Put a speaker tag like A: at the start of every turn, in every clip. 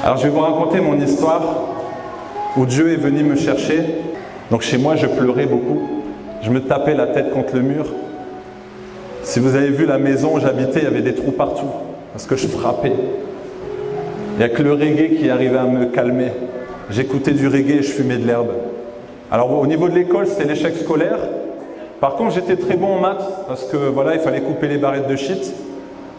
A: Alors je vais vous raconter mon histoire où Dieu est venu me chercher. Donc chez moi, je pleurais beaucoup. Je me tapais la tête contre le mur. Si vous avez vu la maison où j'habitais, il y avait des trous partout parce que je frappais. Il n'y a que le reggae qui arrivait à me calmer. J'écoutais du reggae et je fumais de l'herbe. Alors au niveau de l'école, c'était l'échec scolaire. Par contre, j'étais très bon en maths parce que voilà, il fallait couper les barrettes de shit.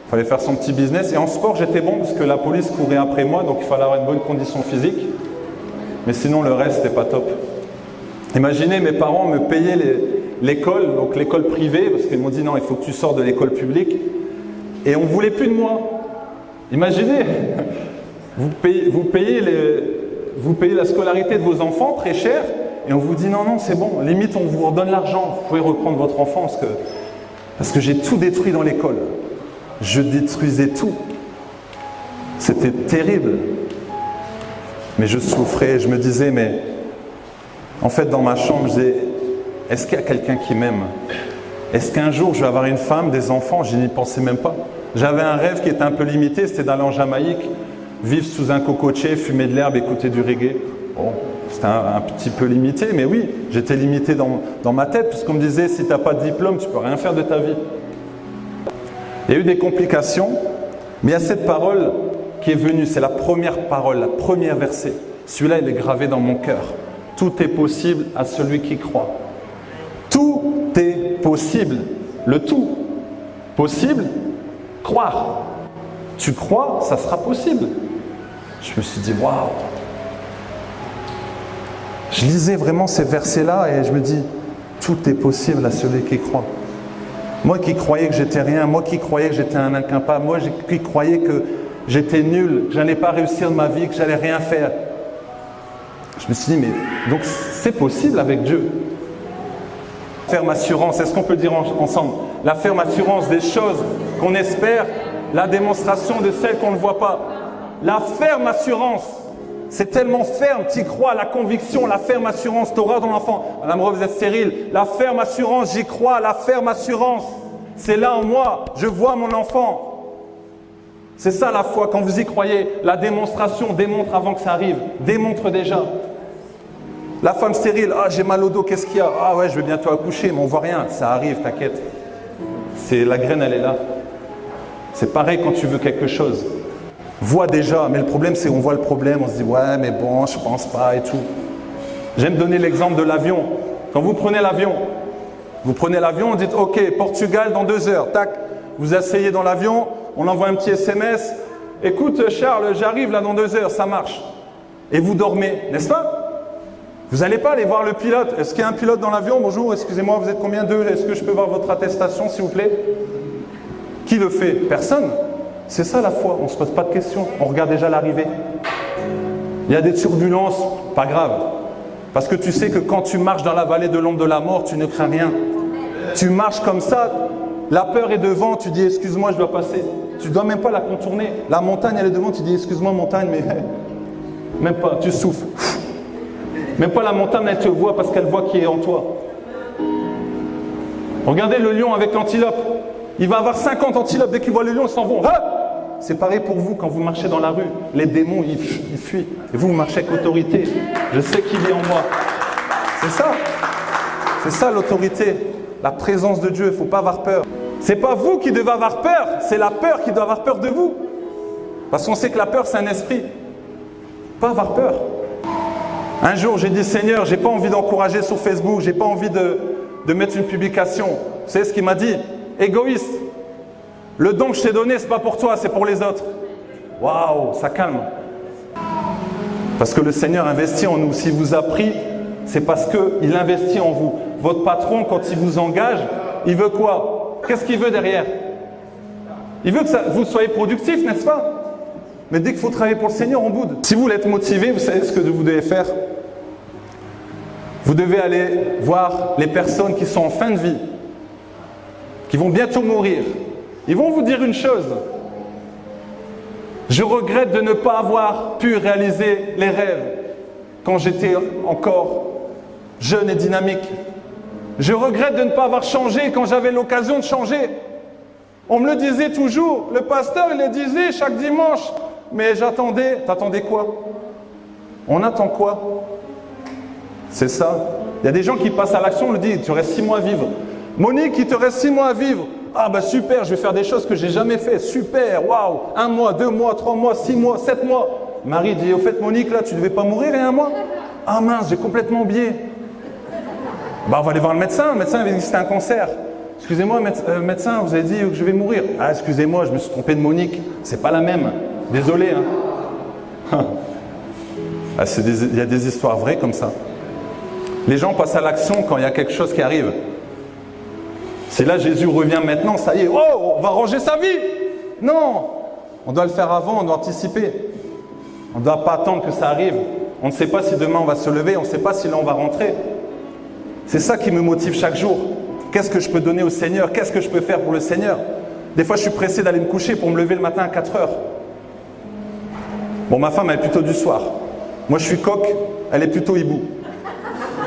A: Il fallait faire son petit business. Et en sport, j'étais bon parce que la police courait après moi, donc il fallait avoir une bonne condition physique. Mais sinon, le reste, c'était pas top. Imaginez, mes parents me payaient l'école, donc l'école privée, parce qu'ils m'ont dit non, il faut que tu sors de l'école publique. Et on ne voulait plus de moi. Imaginez, vous payez la scolarité de vos enfants très cher, et on vous dit non, non, c'est bon, limite on vous redonne l'argent, vous pouvez reprendre votre enfant, parce que j'ai tout détruit dans l'école. Je détruisais tout. C'était terrible. Mais je souffrais, je me disais, mais en fait dans ma chambre, je disais, est-ce qu'il y a quelqu'un qui m'aime? Est-ce qu'un jour je vais avoir une femme, des enfants? Je n'y pensais même pas. J'avais un rêve qui était un peu limité, c'était d'aller en Jamaïque, vivre sous un cocotier, fumer de l'herbe, écouter du reggae. Bon, c'était un petit peu limité, mais oui, j'étais limité dans ma tête, puisqu'on me disait, si tu n'as pas de diplôme, tu ne peux rien faire de ta vie. Il y a eu des complications, mais il y a cette parole qui est venue, c'est la première parole, la première verset. Celui-là, il est gravé dans mon cœur. Tout est possible à celui qui croit. Tout est possible. Le tout. Possible, croire. Tu crois, ça sera possible. Je me suis dit, waouh. Je lisais vraiment ces versets-là et je me dis, tout est possible à celui qui croit. Moi qui croyais que j'étais rien, moi qui croyais que j'étais un incapable, moi qui croyais que j'étais nul, que je n'allais pas réussir de ma vie, que j'allais rien faire. Je me suis dit, mais donc c'est possible avec Dieu. La ferme assurance, est-ce qu'on peut dire ensemble? La ferme assurance des choses qu'on espère, la démonstration de celles qu'on ne voit pas. La ferme assurance, c'est tellement ferme, tu y crois, la conviction, la ferme assurance, tu auras ton enfant. Madame Rose, vous êtes stérile. La ferme assurance, j'y crois, la ferme assurance, c'est là en moi, je vois mon enfant. C'est ça la foi, quand vous y croyez, la démonstration démontre avant que ça arrive, démontre déjà. La femme stérile, ah j'ai mal au dos, qu'est-ce qu'il y a? Ah ouais, je vais bientôt accoucher, mais on voit rien, ça arrive, t'inquiète. La graine, elle est là. C'est pareil quand tu veux quelque chose. Vois déjà, mais le problème c'est qu'on voit le problème, on se dit ouais mais bon, je pense pas et tout. J'aime donner l'exemple de l'avion. Quand vous prenez l'avion, on dit ok, Portugal dans 2 heures, tac, vous asseyez dans l'avion, on envoie un petit SMS, écoute Charles, j'arrive là dans 2 heures, ça marche. Et vous dormez, n'est-ce pas? Vous n'allez pas aller voir le pilote. Est-ce qu'il y a un pilote dans l'avion? Bonjour, excusez-moi, vous êtes combien? 2? Est-ce que je peux voir votre attestation s'il vous plaît? Qui le fait? Personne. C'est ça la foi, on ne se pose pas de questions, on regarde déjà l'arrivée. Il y a des turbulences, pas grave. Parce que tu sais que quand tu marches dans la vallée de l'ombre de la mort, tu ne crains rien. Tu marches comme ça, la peur est devant, tu dis excuse-moi, je dois passer. Tu ne dois même pas la contourner. La montagne, elle est devant, tu dis excuse-moi montagne, mais même pas, tu souffles. Même pas la montagne, elle te voit parce qu'elle voit qui est en toi. Regardez le lion avec l'antilope. Il va avoir 50 antilopes, dès qu'ils voient le lion, ils s'en vont. Ah! C'est pareil pour vous quand vous marchez dans la rue. Les démons, ils fuient. Et vous marchez avec autorité. Je sais qu'il est en moi. C'est ça. C'est ça l'autorité. La présence de Dieu, il ne faut pas avoir peur. C'est pas vous qui devez avoir peur, c'est la peur qui doit avoir peur de vous. Parce qu'on sait que la peur, c'est un esprit. Pas avoir peur. Un jour, j'ai dit, Seigneur, j'ai pas envie d'encourager sur Facebook, j'ai pas envie de mettre une publication. Vous savez ce qu'il m'a dit? Égoïste. Le don que je t'ai donné, c'est pas pour toi, c'est pour les autres. Waouh, ça calme. Parce que le Seigneur investit en nous. S'il vous a pris, c'est parce qu'il investit en vous. Votre patron, quand il vous engage, il veut quoi? Qu'est-ce qu'il veut derrière? Il veut que vous soyez productif, n'est-ce pas? Mais dès qu'il faut travailler pour le Seigneur, on boude. Si vous voulez être motivé, vous savez ce que vous devez faire? Vous devez aller voir les personnes qui sont en fin de vie, qui vont bientôt mourir. Ils vont vous dire une chose. Je regrette de ne pas avoir pu réaliser les rêves quand j'étais encore jeune et dynamique. Je regrette de ne pas avoir changé quand j'avais l'occasion de changer. On me le disait toujours, le pasteur il le disait chaque dimanche. Mais j'attendais. T'attendais quoi? On attend quoi? C'est ça. Il y a des gens qui passent à l'action, on le dit, tu restes 6 mois à vivre. Monique, il te reste 6 mois à vivre. Ah bah super, je vais faire des choses que j'ai jamais fait. Super, waouh. 1 mois, 2 mois, 3 mois, 6 mois, 7 mois. Marie dit, au fait Monique, là, tu devais pas mourir il y a 1 mois? Ah mince, j'ai complètement oublié. Bah on va aller voir le médecin. Le médecin avait dit que c'était un cancer. Excusez-moi, médecin, vous avez dit que je vais mourir. Ah, excusez-moi, je me suis trompé de Monique. C'est pas la même. Désolé. Hein. Ah, il y a des histoires vraies comme ça. Les gens passent à l'action quand il y a quelque chose qui arrive. Si là, Jésus revient maintenant, ça y est, oh, on va ranger sa vie. Non, on doit le faire avant, on doit anticiper. On ne doit pas attendre que ça arrive. On ne sait pas si demain on va se lever, on ne sait pas si là on va rentrer. C'est ça qui me motive chaque jour. Qu'est-ce que je peux donner au Seigneur? Qu'est-ce que je peux faire pour le Seigneur? Des fois, je suis pressé d'aller me coucher pour me lever le matin à 4 heures. Bon, ma femme, elle est plutôt du soir. Moi, je suis coq, elle est plutôt hibou.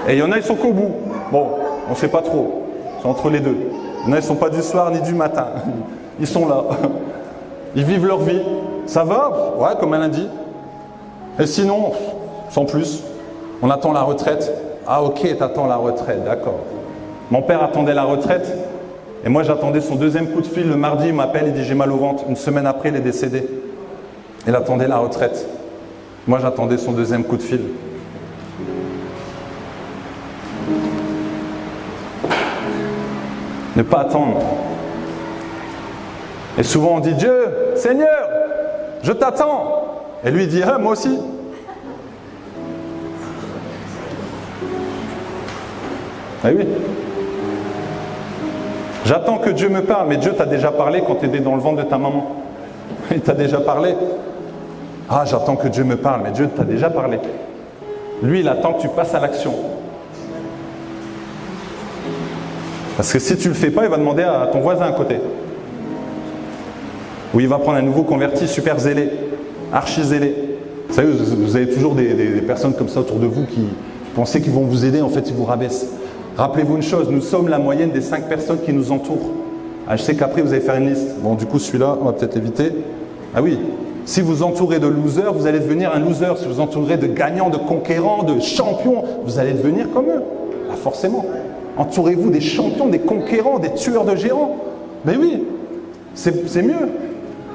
A: Et il y en a, ils sont qu'au bout. Bon, on ne sait pas trop. C'est entre les deux. Il y en a, ils ne sont pas du soir ni du matin. Ils sont là. Ils vivent leur vie. Ça va? Ouais, comme un lundi. Et sinon, sans plus, on attend la retraite. Ah ok, t'attends la retraite, d'accord. Mon père attendait la retraite et moi j'attendais son 2e coup de fil. Le mardi, il m'appelle, il dit j'ai mal au ventre. 1 semaine après, il est décédé. Il attendait la retraite. Moi j'attendais son 2e coup de fil. Ne pas attendre. Et souvent on dit Dieu, Seigneur, je t'attends. Et lui il dit ah, moi aussi. Ah oui. J'attends que Dieu me parle, mais Dieu t'a déjà parlé quand tu étais dans le ventre de ta maman. Il t'a déjà parlé. Ah, j'attends que Dieu me parle, mais Dieu t'a déjà parlé. Lui, il attend que tu passes à l'action. Parce que si tu ne le fais pas, il va demander à ton voisin à côté. Ou il va prendre un nouveau converti super zélé, archi zélé. Vous savez, vous avez toujours des personnes comme ça autour de vous qui pensez qu'ils vont vous aider, en fait, ils vous rabaissent. Rappelez-vous une chose, nous sommes la moyenne des 5 personnes qui nous entourent. Ah, je sais qu'après, vous allez faire une liste. Bon, du coup, celui-là, on va peut-être l'éviter. Ah oui, si vous entourez de losers, vous allez devenir un loser. Si vous entourez de gagnants, de conquérants, de champions, vous allez devenir comme eux. Ah, forcément. Entourez-vous des champions, des conquérants, des tueurs de géants. Mais oui, c'est mieux.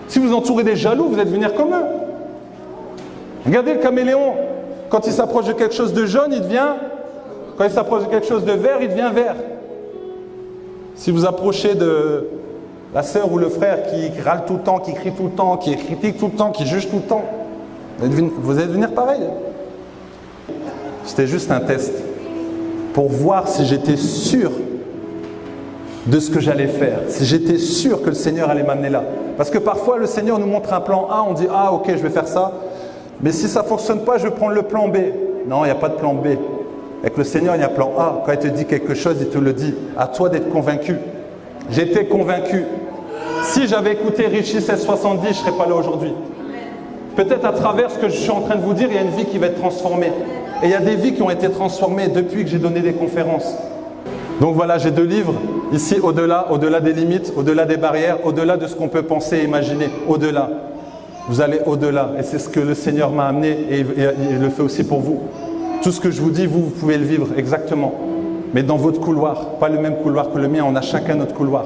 A: Si vous entourez des jaloux, vous allez devenir comme eux. Regardez le caméléon. Quand il s'approche de quelque chose de jaune, il devient... Quand il s'approche de quelque chose de vert, il devient vert. Si vous approchez de la sœur ou le frère qui râle tout le temps, qui crie tout le temps, qui critique tout le temps, qui juge tout le temps, vous allez devenir pareil. C'était juste un test pour voir si j'étais sûr de ce que j'allais faire, si j'étais sûr que le Seigneur allait m'amener là. Parce que parfois, le Seigneur nous montre un plan A, on dit « Ah, ok, je vais faire ça. Mais si ça ne fonctionne pas, je vais prendre le plan B. » Non, il n'y a pas de plan B. Avec le Seigneur, il y a plan A. Quand il te dit quelque chose, il te le dit. À toi d'être convaincu. J'étais convaincu. Si j'avais écouté Richie 1670, je ne serais pas là aujourd'hui. Peut-être à travers ce que je suis en train de vous dire, il y a une vie qui va être transformée. Et il y a des vies qui ont été transformées depuis que j'ai donné des conférences. Donc voilà, j'ai 2 livres. Ici, au-delà des limites, au-delà des barrières, au-delà de ce qu'on peut penser et imaginer. Au-delà. Vous allez au-delà. Et c'est ce que le Seigneur m'a amené et il le fait aussi pour vous. Tout ce que je vous dis, vous pouvez le vivre exactement. Mais dans votre couloir, pas le même couloir que le mien, on a chacun notre couloir.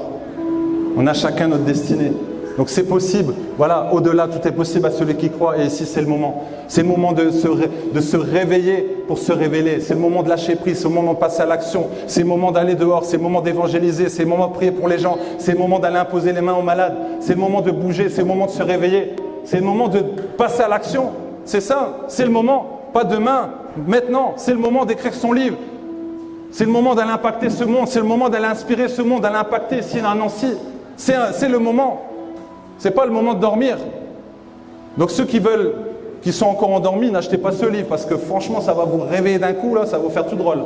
A: On a chacun notre destinée. Donc c'est possible. Voilà, au-delà, tout est possible à celui qui croit. Et ici, c'est le moment. C'est le moment de se réveiller pour se révéler. C'est le moment de lâcher prise, c'est le moment de passer à l'action. C'est le moment d'aller dehors, c'est le moment d'évangéliser, c'est le moment de prier pour les gens. C'est le moment d'aller imposer les mains aux malades. C'est le moment de bouger, c'est le moment de se réveiller. C'est le moment de passer à l'action. C'est ça, c'est le moment. Pas demain, maintenant, c'est le moment d'écrire son livre. C'est le moment d'aller impacter ce monde, c'est le moment d'aller inspirer ce monde, d'aller impacter ici à Nancy. C'est le moment. C'est pas le moment de dormir. Donc ceux qui sont encore endormis, n'achetez pas ce livre parce que franchement, ça va vous réveiller d'un coup, là, ça va vous faire tout drôle.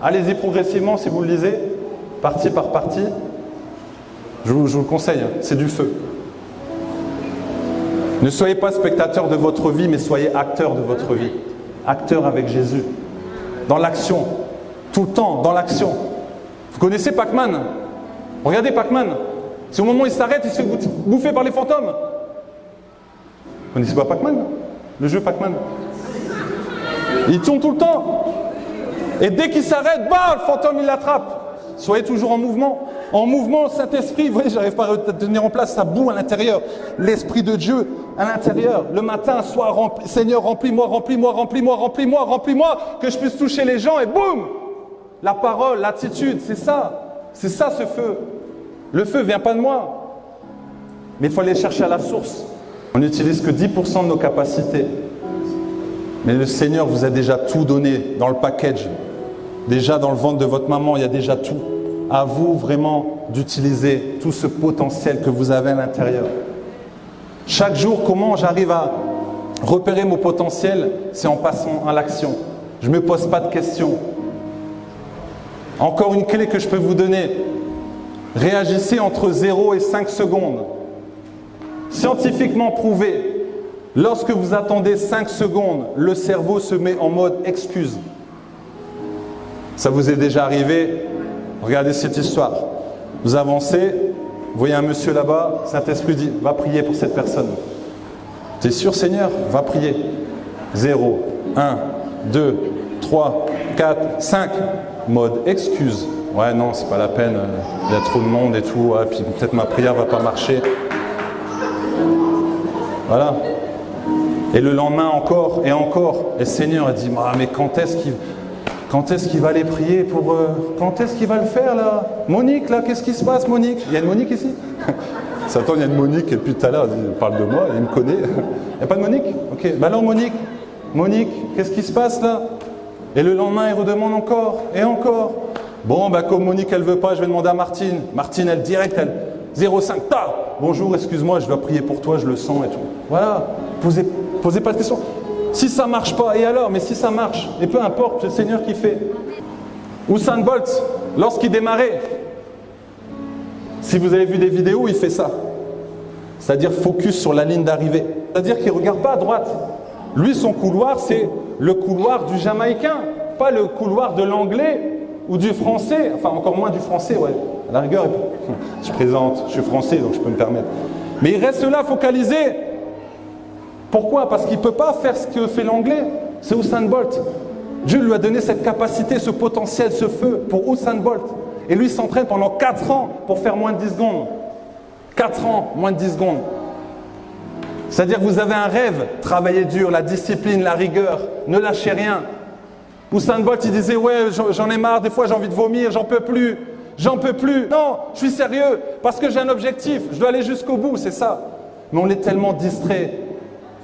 A: Allez-y progressivement si vous le lisez, partie par partie. Je vous le conseille, hein, c'est du feu. Ne soyez pas spectateur de votre vie, mais soyez acteur de votre vie. Acteur avec Jésus, dans l'action, tout le temps, dans l'action. Vous connaissez Pac-Man? Regardez Pac-Man. C'est au moment où il s'arrête, il se fait bouffer par les fantômes. Vous connaissez pas Pac-Man? Le jeu Pac-Man? Il tourne tout le temps. Et dès qu'il s'arrête, bah, le fantôme il l'attrape. Soyez toujours en mouvement. En mouvement, le Saint-Esprit, vous voyez, j'arrive pas à tenir en place, ça boue à l'intérieur. L'Esprit de Dieu à l'intérieur. Le matin, soir, Seigneur, remplis-moi, remplis-moi, remplis-moi, remplis-moi, remplis-moi, que je puisse toucher les gens et boum! La parole, l'attitude, c'est ça. C'est ça ce feu. Le feu vient pas de moi. Mais il faut aller chercher à la source. On n'utilise que 10% de nos capacités. Mais le Seigneur vous a déjà tout donné dans le package. Déjà dans le ventre de votre maman, il y a déjà tout. À vous vraiment d'utiliser tout ce potentiel que vous avez à l'intérieur. Chaque jour, comment j'arrive à repérer mon potentiel? C'est en passant à l'action. Je ne me pose pas de questions. Encore une clé que je peux vous donner. Réagissez entre 0 et 5 secondes. Scientifiquement prouvé, lorsque vous attendez 5 secondes, le cerveau se met en mode excuse. Ça vous est déjà arrivé? Regardez cette histoire. Vous avancez, vous voyez un monsieur là-bas, Saint-Esprit dit, va prier pour cette personne. T'es sûr, Seigneur? Va prier. 0, 1, 2, 3, 4, 5. Mode excuse. Ouais, non, c'est pas la peine, il y a trop de monde et tout, ouais, puis peut-être ma prière va pas marcher. Voilà. Et le lendemain encore, et encore. Et le Seigneur a dit, ah, mais quand est-ce qu'il va aller prier pour... quand est-ce qu'il va le faire là? Monique là, qu'est-ce qui se passe Monique? Il y a une Monique ici? Ça attend, il y a une Monique, et depuis tout à l'heure, elle parle de moi, elle me connaît. Il n'y a pas de Monique? Ok, bah alors Monique, qu'est-ce qui se passe là? Et le lendemain, il redemande encore, et encore. Bon, bah comme Monique, elle veut pas, je vais demander à Martine. Martine, elle direct, elle 05, ta! Bonjour, excuse-moi, je dois prier pour toi, je le sens et tout. Voilà, posez pas de questions. Si ça marche pas, et alors? Mais si ça marche, et peu importe, c'est le Seigneur qui fait. Usain Bolt, lorsqu'il démarrait, si vous avez vu des vidéos, il fait ça. C'est-à-dire focus sur la ligne d'arrivée. C'est-à-dire qu'il ne regarde pas à droite. Lui, son couloir, c'est le couloir du Jamaïcain, pas le couloir de l'anglais ou du français. Enfin, encore moins du français, ouais. À la rigueur, je présente, je suis français, donc je peux me permettre. Mais il reste là, focalisé. Pourquoi? Parce qu'il ne peut pas faire ce que fait l'anglais. C'est Usain Bolt. Dieu lui a donné cette capacité, ce potentiel, ce feu pour Usain Bolt. Et lui s'entraîne pendant 4 ans pour faire moins de 10 secondes. 4 ans, moins de 10 secondes. C'est-à-dire que vous avez un rêve, travaillez dur, la discipline, la rigueur, ne lâchez rien. Usain Bolt, il disait, ouais, j'en ai marre, des fois j'ai envie de vomir, j'en peux plus. J'en peux plus. Non, je suis sérieux, parce que j'ai un objectif, je dois aller jusqu'au bout, c'est ça. Mais on est tellement distrait.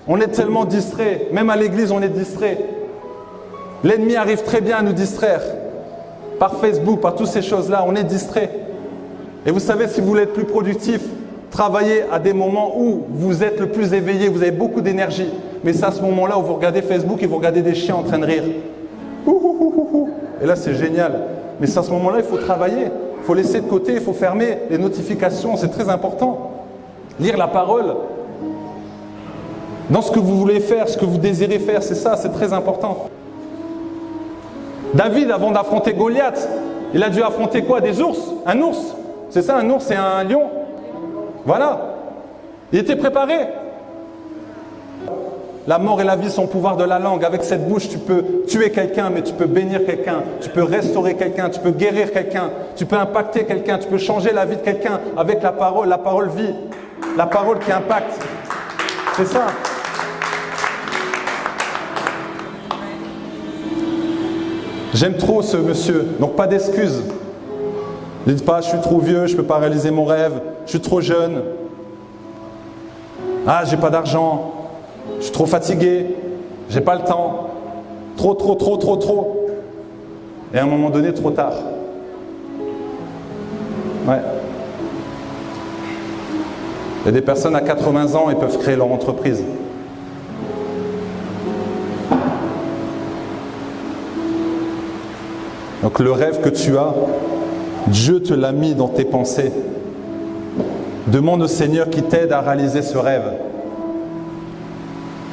A: On est tellement distrait. Même à l'église, on est distrait. L'ennemi arrive très bien à nous distraire. Par Facebook, par toutes ces choses-là, on est distrait. Et vous savez, si vous voulez être plus productif, travaillez à des moments où vous êtes le plus éveillé, vous avez beaucoup d'énergie. Mais c'est à ce moment-là où vous regardez Facebook et vous regardez des chiens en train de rire. Et là, c'est génial. Mais c'est à ce moment-là, il faut travailler. Il faut laisser de côté, il faut fermer les notifications, c'est très important. Lire la parole. Dans ce que vous voulez faire, ce que vous désirez faire, c'est ça, c'est très important. David, avant d'affronter Goliath, il a dû affronter quoi? Des ours? Un ours? C'est ça, un ours et un lion? Voilà. Il était préparé. La mort et la vie sont au pouvoir de la langue. Avec cette bouche, tu peux tuer quelqu'un, mais tu peux bénir quelqu'un. Tu peux restaurer quelqu'un, tu peux guérir quelqu'un. Tu peux impacter quelqu'un, tu peux changer la vie de quelqu'un avec la parole vie. La parole qui impacte. C'est ça. J'aime trop ce monsieur, donc pas d'excuses. Ne dites pas, je suis trop vieux, je ne peux pas réaliser mon rêve, je suis trop jeune. Ah, j'ai pas d'argent, je suis trop fatigué, j'ai pas le temps. Trop. Et à un moment donné, trop tard. Ouais. Il y a des personnes à 80 ans, ils peuvent créer leur entreprise. Donc le rêve que tu as, Dieu te l'a mis dans tes pensées. Demande au Seigneur qui t'aide à réaliser ce rêve.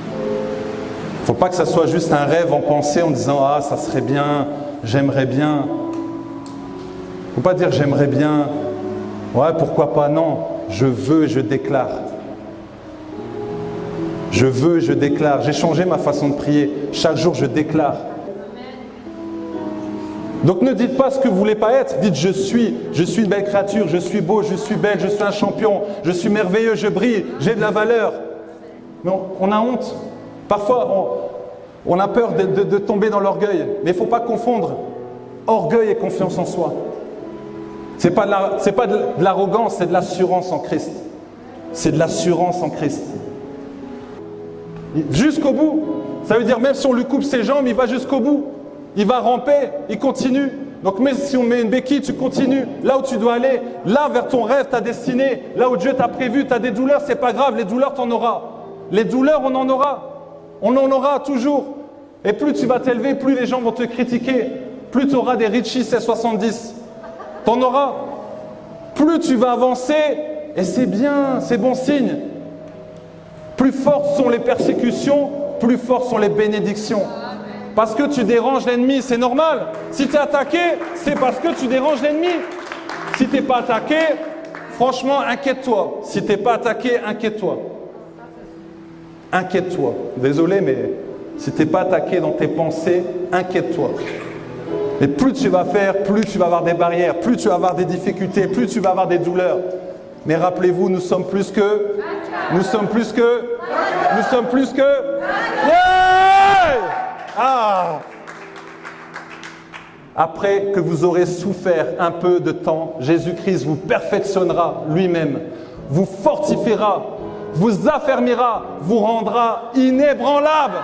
A: Il ne faut pas que ça soit juste un rêve en pensée en disant « Ah, ça serait bien, j'aimerais bien ». Il ne faut pas dire « j'aimerais bien ». Ouais, pourquoi pas, non. Je veux et je déclare. Je veux, je déclare. J'ai changé ma façon de prier. Chaque jour, je déclare. Donc ne dites pas ce que vous ne voulez pas être. Dites je suis une belle créature, je suis beau, je suis belle, je suis un champion, je suis merveilleux, je brille, j'ai de la valeur. Mais on a honte. Parfois, on a peur de tomber dans l'orgueil. Mais il ne faut pas confondre orgueil et confiance en soi. Ce n'est pas de l'arrogance, c'est de l'assurance en Christ. C'est de l'assurance en Christ. Jusqu'au bout. Ça veut dire même si on lui coupe ses jambes, il va jusqu'au bout. Il va ramper, il continue. Donc même si on met une béquille, tu continues. Là où tu dois aller, là vers ton rêve, ta destinée, là où Dieu t'a prévu, tu as des douleurs, c'est pas grave, les douleurs, tu en auras. Les douleurs, on en aura. On en aura toujours. Et plus tu vas t'élever, plus les gens vont te critiquer. Plus tu auras des Ritchie C70. Tu en auras. Plus tu vas avancer, et c'est bien, c'est bon signe. Plus fortes sont les persécutions, plus fortes sont les bénédictions. Parce que tu déranges l'ennemi, c'est normal. Si tu es attaqué, c'est parce que tu déranges l'ennemi. Si tu n'es pas attaqué, franchement, inquiète-toi. Si tu n'es pas attaqué, inquiète-toi. Inquiète-toi. Désolé, mais si tu n'es pas attaqué dans tes pensées, inquiète-toi. Et plus tu vas faire, plus tu vas avoir des barrières, plus tu vas avoir des difficultés, plus tu vas avoir des douleurs. Mais rappelez-vous, nous sommes plus que... Nous sommes plus que... Nous sommes plus que... Yeah! Ah! Après que vous aurez souffert un peu de temps, Jésus-Christ vous perfectionnera lui-même, vous fortifiera, vous affermira, vous rendra inébranlable.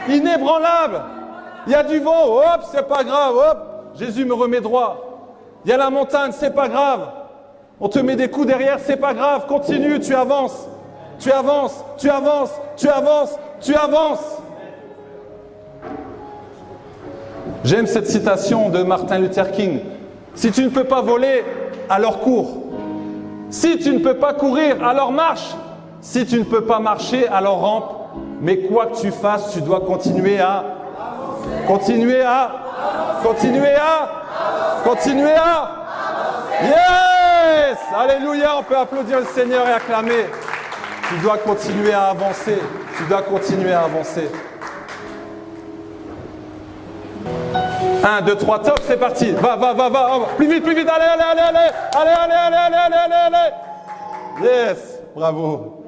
A: Inébranlable. Il y a du vent, hop, c'est pas grave, hop, Jésus me remet droit. Il y a la montagne, c'est pas grave. On te met des coups derrière, c'est pas grave, continue, tu avances. Tu avances, tu avances, tu avances, tu avances. J'aime cette citation de Martin Luther King. Si tu ne peux pas voler, alors cours. Si tu ne peux pas courir, alors marche. Si tu ne peux pas marcher, alors rampe. Mais quoi que tu fasses, tu dois continuer à... Continuer à... Continuer à... Continuer à... Yes! Alléluia, on peut applaudir le Seigneur et acclamer. Tu dois continuer à avancer. Tu dois continuer à avancer. 1, 2, 3, top, c'est parti. Va. Plus vite, allez. Yes, bravo.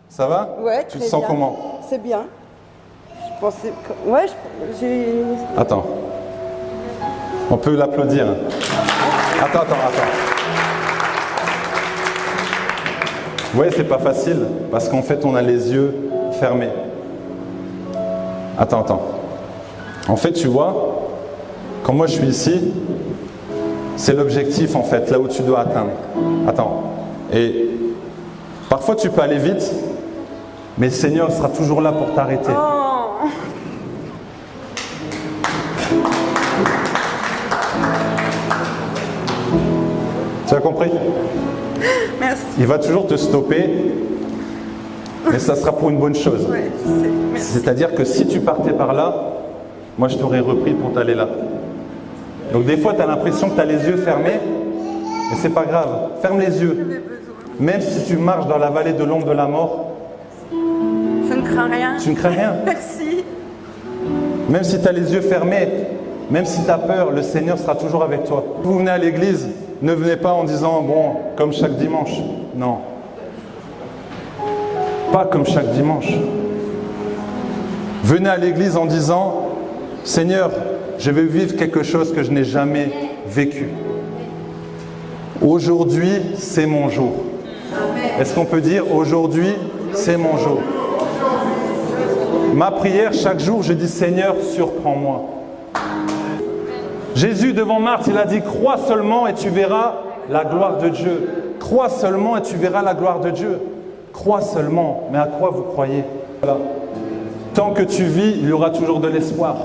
A: Ça va?
B: Ouais,
A: tu
B: te
A: sens
B: bien.
A: comment?
B: C'est bien. Je pensais que... Ouais, j'ai...
A: Attends. On peut l'applaudir. Attends. Vous voyez, c'est pas facile parce qu'en fait, on a les yeux fermés. Attends. En fait, tu vois, quand moi je suis ici, c'est l'objectif en fait, là où tu dois atteindre. Attends. Et parfois tu peux aller vite, mais le Seigneur sera toujours là pour t'arrêter.
B: Oh.
A: Tu as compris?
B: Merci.
A: Il va toujours te stopper, mais ça sera pour une bonne chose.
B: Ouais, merci.
A: C'est-à-dire que si tu partais par là, moi je t'aurais repris pour t'aller là. Donc des fois tu as l'impression que tu as les yeux fermés, mais c'est pas grave, ferme les yeux. Même si tu marches dans la vallée de l'ombre de la mort,
B: Je ne crains rien.
A: tu ne crains rien.
B: Merci.
A: Même si tu as les yeux fermés, même si tu as peur, le Seigneur sera toujours avec toi. Vous venez à l'église, ne venez pas en disant, bon, comme chaque dimanche. Non. Pas comme chaque dimanche. Venez à l'église en disant, Seigneur, je vais vivre quelque chose que je n'ai jamais vécu. Aujourd'hui, c'est mon jour. Est-ce qu'on peut dire, aujourd'hui, c'est mon jour? Ma prière, chaque jour, je dis, Seigneur, surprends-moi. Jésus, devant Marthe, il a dit, crois seulement et tu verras la gloire de Dieu. Crois seulement et tu verras la gloire de Dieu. Crois seulement. Mais à quoi vous croyez? Voilà. Tant que tu vis, il y aura toujours de l'espoir.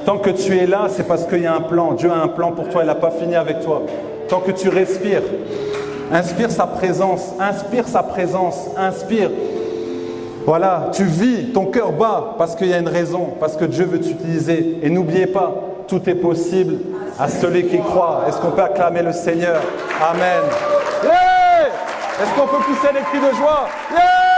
A: Tant que tu es là, c'est parce qu'il y a un plan. Dieu a un plan pour toi, il n'a pas fini avec toi. Tant que tu respires, inspire sa présence, inspire. Voilà, tu vis, ton cœur bat parce qu'il y a une raison, parce que Dieu veut t'utiliser. Et n'oubliez pas, tout est possible à celui qui croit. Est-ce qu'on peut acclamer le Seigneur? Amen. Yeah! Est-ce qu'on peut pousser des cris de joie? Yeah!